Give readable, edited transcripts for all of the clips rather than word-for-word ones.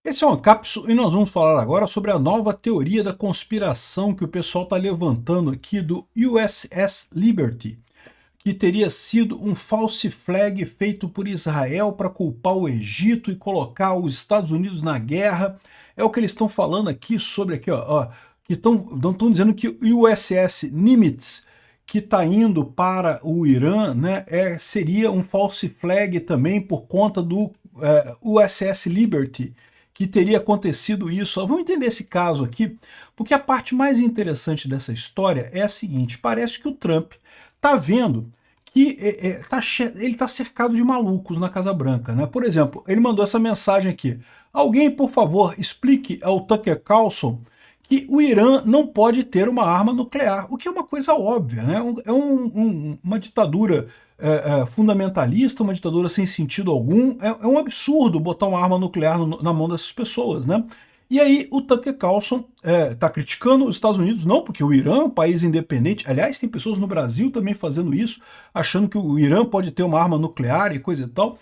Esse é um Ancapsu e nós vamos falar agora sobre a nova teoria da conspiração que o pessoal está levantando aqui do USS Liberty, que teria sido um false flag feito por Israel para culpar o Egito e colocar os Estados Unidos na guerra. É o que eles estão falando aqui sobre que estão dizendo que o USS Nimitz, que está indo para o Irã, né, seria um false flag também por conta do USS Liberty, que teria acontecido isso. Vamos entender esse caso aqui, porque a parte mais interessante dessa história é a seguinte: parece que o Trump está vendo que ele está cercado de malucos na Casa Branca, né? Por exemplo, ele mandou essa mensagem aqui: alguém, por favor, explique ao Tucker Carlson que o Irã não pode ter uma arma nuclear, o que é uma coisa óbvia, né? Uma ditadura fundamentalista, uma ditadura sem sentido algum. É um absurdo botar uma arma nuclear na mão dessas pessoas, né? E aí o Tucker Carlson está criticando os Estados Unidos, não porque o Irã é um país independente. Aliás, tem pessoas no Brasil também fazendo isso, achando que o Irã pode ter uma arma nuclear e coisa e tal.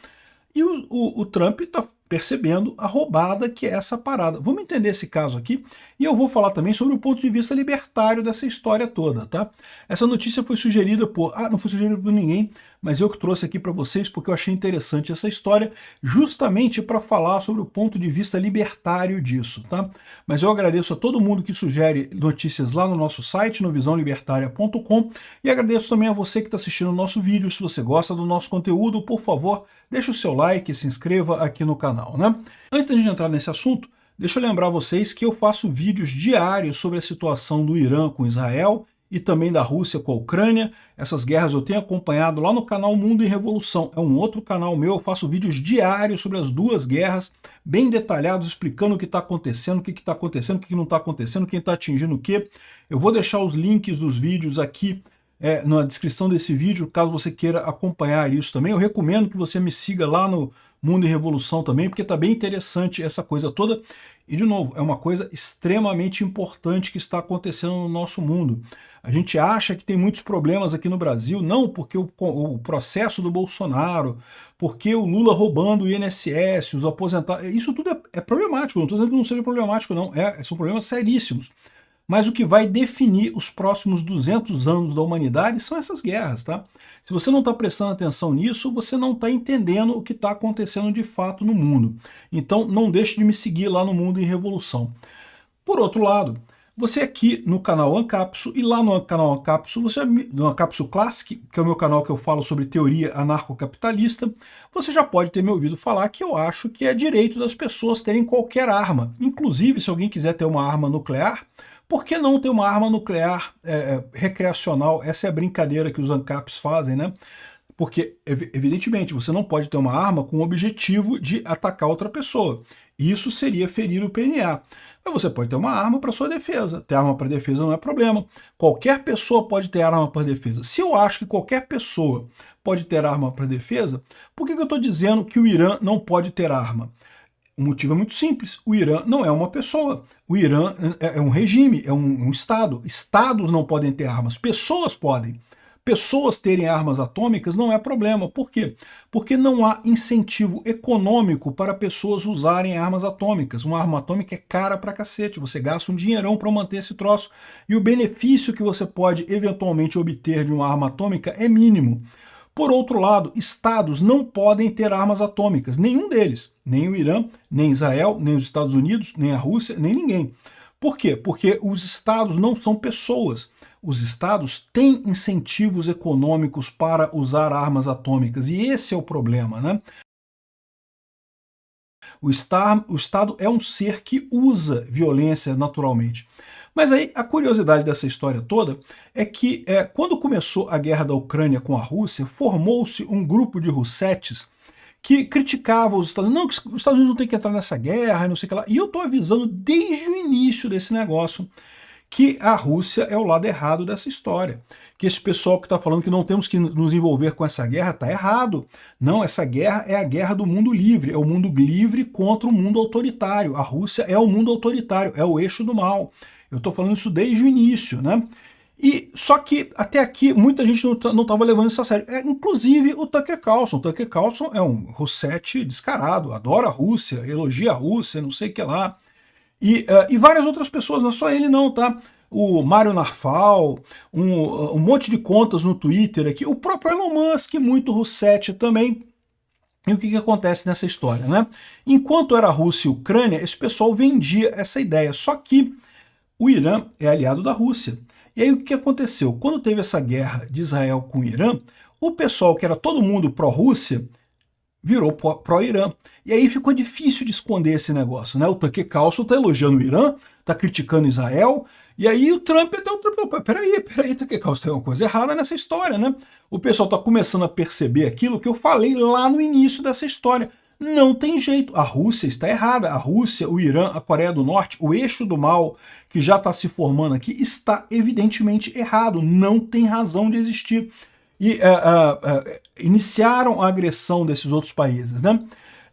E o Trump está percebendo a roubada que é essa parada. Vamos entender esse caso aqui, e eu vou falar também sobre o ponto de vista libertário dessa história toda, tá? Essa notícia foi sugerida não foi sugerida por ninguém, mas eu que trouxe aqui para vocês porque eu achei interessante essa história, justamente para falar sobre o ponto de vista libertário disso, tá? Mas eu agradeço a todo mundo que sugere notícias lá no nosso site, no visãolibertaria.com, e agradeço também a você que está assistindo o nosso vídeo. Se você gosta do nosso conteúdo, por favor, deixa o seu like e se inscreva aqui no canal, né? Antes da gente entrar nesse assunto, deixa eu lembrar vocês que eu faço vídeos diários sobre a situação do Irã com Israel e também da Rússia com a Ucrânia. Essas guerras eu tenho acompanhado lá no canal Mundo em Revolução. É um outro canal meu, eu faço vídeos diários sobre as duas guerras, bem detalhados, explicando o que está acontecendo, o que está acontecendo, o que não está acontecendo, quem está atingindo o quê. Eu vou deixar os links dos vídeos aqui na descrição desse vídeo, caso você queira acompanhar isso também. Eu recomendo que você me siga lá no Mundo em Revolução também, porque está bem interessante essa coisa toda. E, de novo, é uma coisa extremamente importante que está acontecendo no nosso mundo. A gente acha que tem muitos problemas aqui no Brasil, não porque o processo do Bolsonaro, porque o Lula roubando o INSS, os aposentados, isso tudo é problemático. Não estou dizendo que não seja problemático, não. São problemas seríssimos. Mas o que vai definir os próximos 200 anos da humanidade são essas guerras, tá? Se você não está prestando atenção nisso, você não está entendendo o que está acontecendo de fato no mundo. Então não deixe de me seguir lá no Mundo em Revolução. Por outro lado, você aqui no canal Ancapsu e lá no canal Ancapsu, no Ancapsu Classic, que é o meu canal que eu falo sobre teoria anarcocapitalista, você já pode ter me ouvido falar que eu acho que é direito das pessoas terem qualquer arma. Inclusive, se alguém quiser ter uma arma nuclear, por que não ter uma arma nuclear recreacional? Essa é a brincadeira que os ANCAPs fazem, né? Porque, evidentemente, você não pode ter uma arma com o objetivo de atacar outra pessoa. Isso seria ferir o PNA. Mas você pode ter uma arma para sua defesa. Ter arma para defesa não é problema. Qualquer pessoa pode ter arma para defesa. Se eu acho que qualquer pessoa pode ter arma para defesa, por que eu estou dizendo que o Irã não pode ter arma? O motivo é muito simples: o Irã não é uma pessoa. O Irã é um regime, é um Estado. Estados não podem ter armas, pessoas podem. Pessoas terem armas atômicas não é problema. Por quê? Porque não há incentivo econômico para pessoas usarem armas atômicas. Uma arma atômica é cara pra cacete, você gasta um dinheirão para manter esse troço. E o benefício que você pode eventualmente obter de uma arma atômica é mínimo. Por outro lado, estados não podem ter armas atômicas, nenhum deles, nem o Irã, nem Israel, nem os Estados Unidos, nem a Rússia, nem ninguém. Por quê? Porque os estados não são pessoas. Os estados têm incentivos econômicos para usar armas atômicas, e esse é o problema, né? O Estado é um ser que usa violência naturalmente. Mas aí a curiosidade dessa história toda é que quando começou a guerra da Ucrânia com a Rússia, formou-se um grupo de russetes que criticava os Estados Unidos. Não, que os Estados Unidos não tem que entrar nessa guerra, não sei o que lá. E eu estou avisando desde o início desse negócio que a Rússia é o lado errado dessa história. Que esse pessoal que está falando que não temos que nos envolver com essa guerra está errado. Não, essa guerra é a guerra do mundo livre, é o mundo livre contra o mundo autoritário. A Rússia é o mundo autoritário, é o eixo do mal. Eu estou falando isso desde o início, né? E só que até aqui muita gente não estava levando isso a sério. Inclusive o Tucker Carlson. O Tucker Carlson é um russete descarado, adora a Rússia, elogia a Rússia, não sei o que lá. E várias outras pessoas, não é só ele não, tá? O Mário Narfal, um monte de contas no Twitter aqui, o próprio Elon Musk, muito russete também. E o que acontece nessa história, né? Enquanto era Rússia e Ucrânia, esse pessoal vendia essa ideia, só que o Irã é aliado da Rússia. E aí o que aconteceu? Quando teve essa guerra de Israel com o Irã, o pessoal que era todo mundo pró-Rússia virou pró-Irã. E aí ficou difícil de esconder esse negócio, né? O Tucker Carlson está elogiando o Irã, está criticando Israel, e aí o Trump até o Trump, peraí, Tucker Carlson, tem uma coisa errada nessa história, né? O pessoal está começando a perceber aquilo que eu falei lá no início dessa história. Não tem jeito, a Rússia está errada, a Rússia, o Irã, a Coreia do Norte, o eixo do mal que já está se formando aqui está evidentemente errado, não tem razão de existir. E iniciaram a agressão desses outros países, né?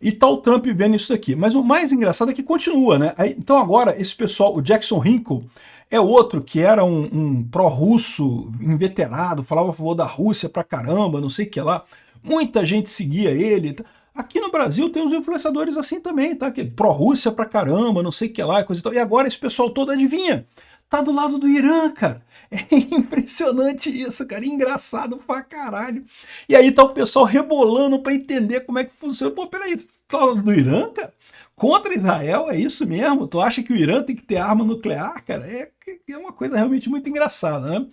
E tá o Trump vendo isso daqui. Mas o mais engraçado é que continua, né? Então agora esse pessoal, o Jackson Hinkle, é outro que era um pró-russo inveterado, falava a favor da Rússia pra caramba, não sei o que lá. Muita gente seguia ele. Aqui no Brasil tem uns influenciadores assim também, tá? Que pró-Rússia pra caramba, não sei o que lá, coisa e tal. E agora esse pessoal todo, adivinha? Tá do lado do Irã, cara. É impressionante isso, cara. Engraçado pra caralho. E aí tá o pessoal rebolando pra entender como é que funciona. Pô, peraí, tu tá do lado do Irã, cara? Contra Israel, é isso mesmo? Tu acha que o Irã tem que ter arma nuclear, cara? É uma coisa realmente muito engraçada, né?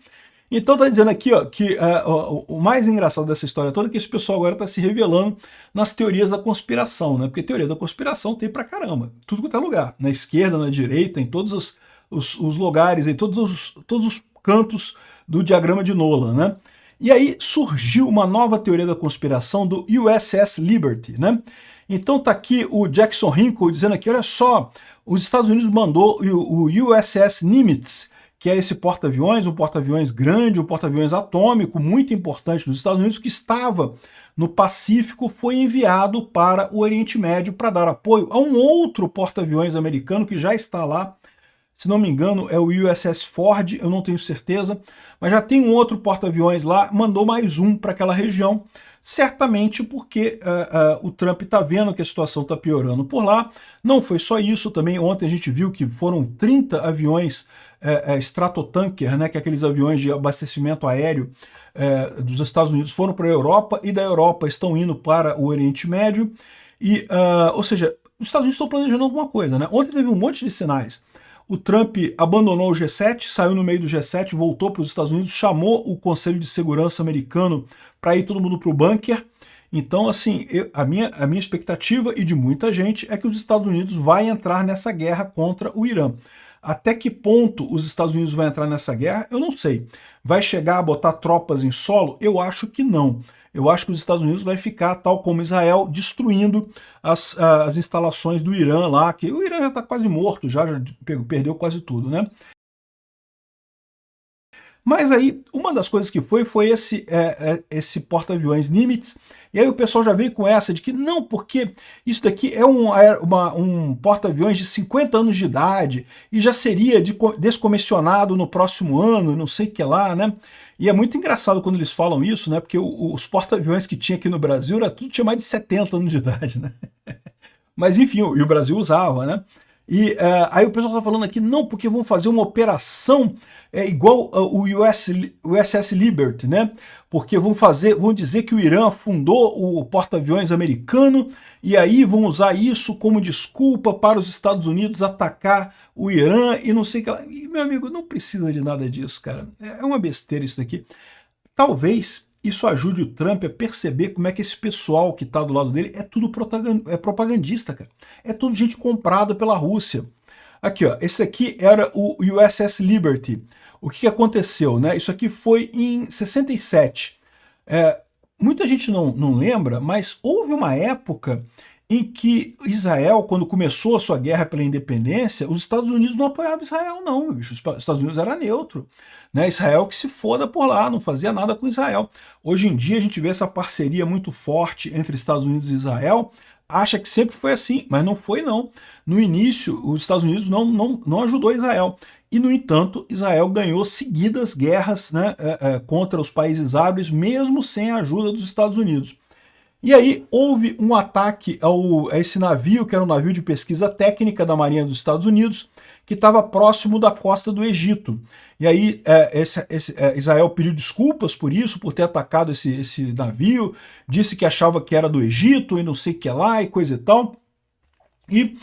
Então tá dizendo aqui, ó, que o mais engraçado dessa história toda é que esse pessoal agora tá se revelando nas teorias da conspiração, né? Porque teoria da conspiração tem pra caramba, tudo quanto é lugar, na esquerda, na direita, em todos os lugares, em todos os cantos do diagrama de Nolan, né? E aí surgiu uma nova teoria da conspiração do USS Liberty, né? Então tá aqui o Jackson Hinkle dizendo aqui, olha só, os Estados Unidos mandou o USS Nimitz, que é esse porta-aviões, um porta-aviões grande, um porta-aviões atômico, muito importante dos Estados Unidos, que estava no Pacífico, foi enviado para o Oriente Médio para dar apoio a um outro porta-aviões americano que já está lá. Se não me engano, é o USS Ford, eu não tenho certeza, mas já tem um outro porta-aviões lá, mandou mais um para aquela região, certamente porque o Trump está vendo que a situação está piorando por lá. Não foi só isso, também ontem a gente viu que foram 30 aviões Stratotanker, né, que é aqueles aviões de abastecimento aéreo dos Estados Unidos, foram para a Europa e da Europa estão indo para o Oriente Médio, ou seja, os Estados Unidos estão planejando alguma coisa, né? Ontem teve um monte de sinais. O Trump abandonou o G7, saiu no meio do G7, voltou para os Estados Unidos, chamou o Conselho de Segurança americano para ir todo mundo para o bunker. Então, assim, a minha expectativa, e de muita gente, é que os Estados Unidos vai entrar nessa guerra contra o Irã. Até que ponto os Estados Unidos vão entrar nessa guerra, eu não sei. Vai chegar a botar tropas em solo? Eu acho que não. Eu acho que os Estados Unidos vai ficar, tal como Israel, destruindo as instalações do Irã lá, que o Irã já está quase morto, já perdeu quase tudo, né? Mas aí, uma das coisas que foi esse porta-aviões Nimitz, e aí o pessoal já veio com essa de que não, porque isso daqui é um porta-aviões de 50 anos de idade e já seria descomissionado no próximo ano, não sei o que lá, né? E é muito engraçado quando eles falam isso, né? Porque os porta-aviões que tinha aqui no Brasil tinha mais de 70 anos de idade, né? Mas enfim, e o Brasil usava, né? E aí o pessoal está falando aqui, não, porque vão fazer uma operação igual o USS Liberty, né? Porque vão dizer que o Irã fundou o porta-aviões americano e aí vão usar isso como desculpa para os Estados Unidos atacar o Irã e não sei o que lá. E, meu amigo, não precisa de nada disso, cara. É uma besteira isso daqui. Talvez isso ajude o Trump a perceber como é que esse pessoal que está do lado dele é tudo propagandista, cara. É tudo gente comprada pela Rússia. Aqui, ó, esse aqui era o USS Liberty. O que aconteceu, né? Isso aqui foi em 67. Muita gente não lembra, mas houve uma época em que Israel, quando começou a sua guerra pela independência, os Estados Unidos não apoiavam Israel, não, bicho. Os Estados Unidos era neutro, né? Israel que se foda por lá, não fazia nada com Israel. Hoje em dia a gente vê essa parceria muito forte entre Estados Unidos e Israel, acha que sempre foi assim, mas não foi não. No início, os Estados Unidos não ajudou Israel. E, no entanto, Israel ganhou seguidas guerras, né, contra os países árabes, mesmo sem a ajuda dos Estados Unidos. E aí houve um ataque a esse navio, que era um navio de pesquisa técnica da Marinha dos Estados Unidos, que estava próximo da costa do Egito. E aí Israel pediu desculpas por isso, por ter atacado esse navio, disse que achava que era do Egito e não sei o que lá e coisa e tal. E,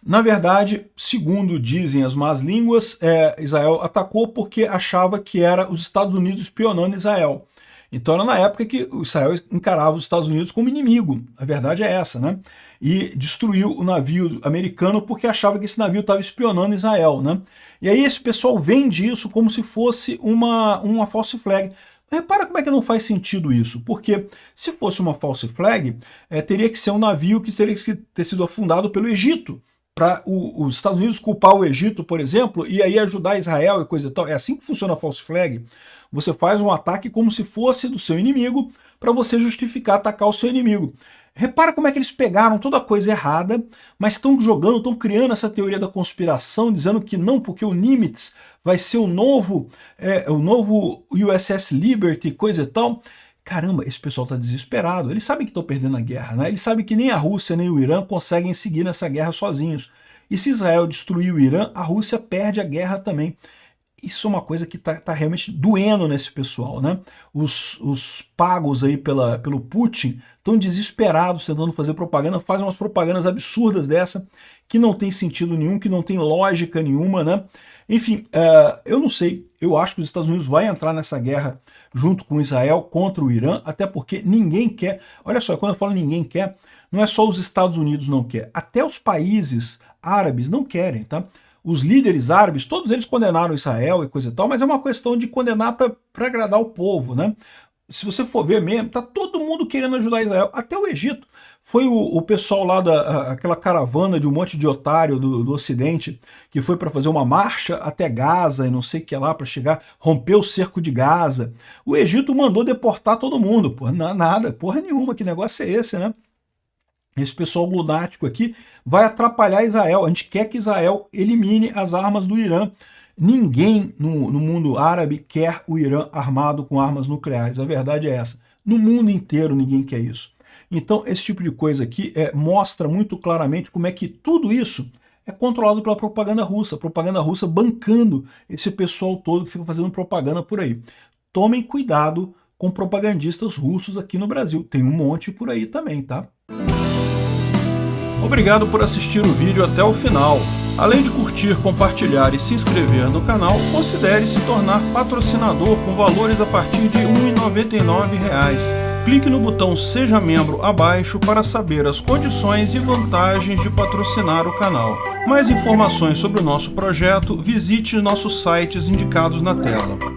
na verdade, segundo dizem as más línguas, Israel atacou porque achava que era os Estados Unidos espionando Israel. Então era na época que Israel encarava os Estados Unidos como inimigo, a verdade é essa, né? E destruiu o navio americano porque achava que esse navio estava espionando Israel, né? E aí esse pessoal vende isso como se fosse uma false flag. Mas repara como é que não faz sentido isso, porque se fosse uma false flag, teria que ser um navio que teria que ter sido afundado pelo Egito, para os Estados Unidos culpar o Egito, por exemplo, e aí ajudar Israel e coisa e tal. É assim que funciona a false flag. Você faz um ataque como se fosse do seu inimigo para você justificar atacar o seu inimigo. Repara como é que eles pegaram toda a coisa errada, mas estão jogando, estão criando essa teoria da conspiração, dizendo que não, porque o Nimitz vai ser o novo USS Liberty, coisa e tal. Caramba, esse pessoal está desesperado. Eles sabem que estão perdendo a guerra, né? Eles sabem que nem a Rússia nem o Irã conseguem seguir nessa guerra sozinhos. E se Israel destruir o Irã, a Rússia perde a guerra também. Isso é uma coisa que tá realmente doendo nesse pessoal, né? Os pagos aí pelo Putin estão desesperados tentando fazer propaganda, fazem umas propagandas absurdas dessa, que não tem sentido nenhum, que não tem lógica nenhuma, né? Enfim, eu não sei, eu acho que os Estados Unidos vai entrar nessa guerra junto com Israel contra o Irã, até porque ninguém quer, olha só, quando eu falo ninguém quer, não é só os Estados Unidos não quer, até os países árabes não querem, tá? Os líderes árabes, todos eles condenaram Israel e coisa e tal, mas é uma questão de condenar para agradar o povo, né? Se você for ver mesmo, tá todo mundo querendo ajudar Israel, até o Egito. Foi o pessoal lá aquela caravana de um monte de otário do Ocidente, que foi para fazer uma marcha até Gaza e não sei o que lá, para chegar, romper o cerco de Gaza. O Egito mandou deportar todo mundo, porra, nada, porra nenhuma, que negócio é esse, né? Esse pessoal lunático aqui vai atrapalhar Israel. A gente quer que Israel elimine as armas do Irã. Ninguém no mundo árabe quer o Irã armado com armas nucleares. A verdade é essa. No mundo inteiro ninguém quer isso. Então esse tipo de coisa aqui mostra muito claramente como é que tudo isso é controlado pela propaganda russa bancando esse pessoal todo que fica fazendo propaganda por aí. Tomem cuidado com propagandistas russos aqui no Brasil. Tem um monte por aí também, tá? Obrigado por assistir o vídeo até o final. Além de curtir, compartilhar e se inscrever no canal, considere se tornar patrocinador com valores a partir de R$ 1,99. Clique no botão Seja Membro abaixo para saber as condições e vantagens de patrocinar o canal. Mais informações sobre o nosso projeto, visite nossos sites indicados na tela.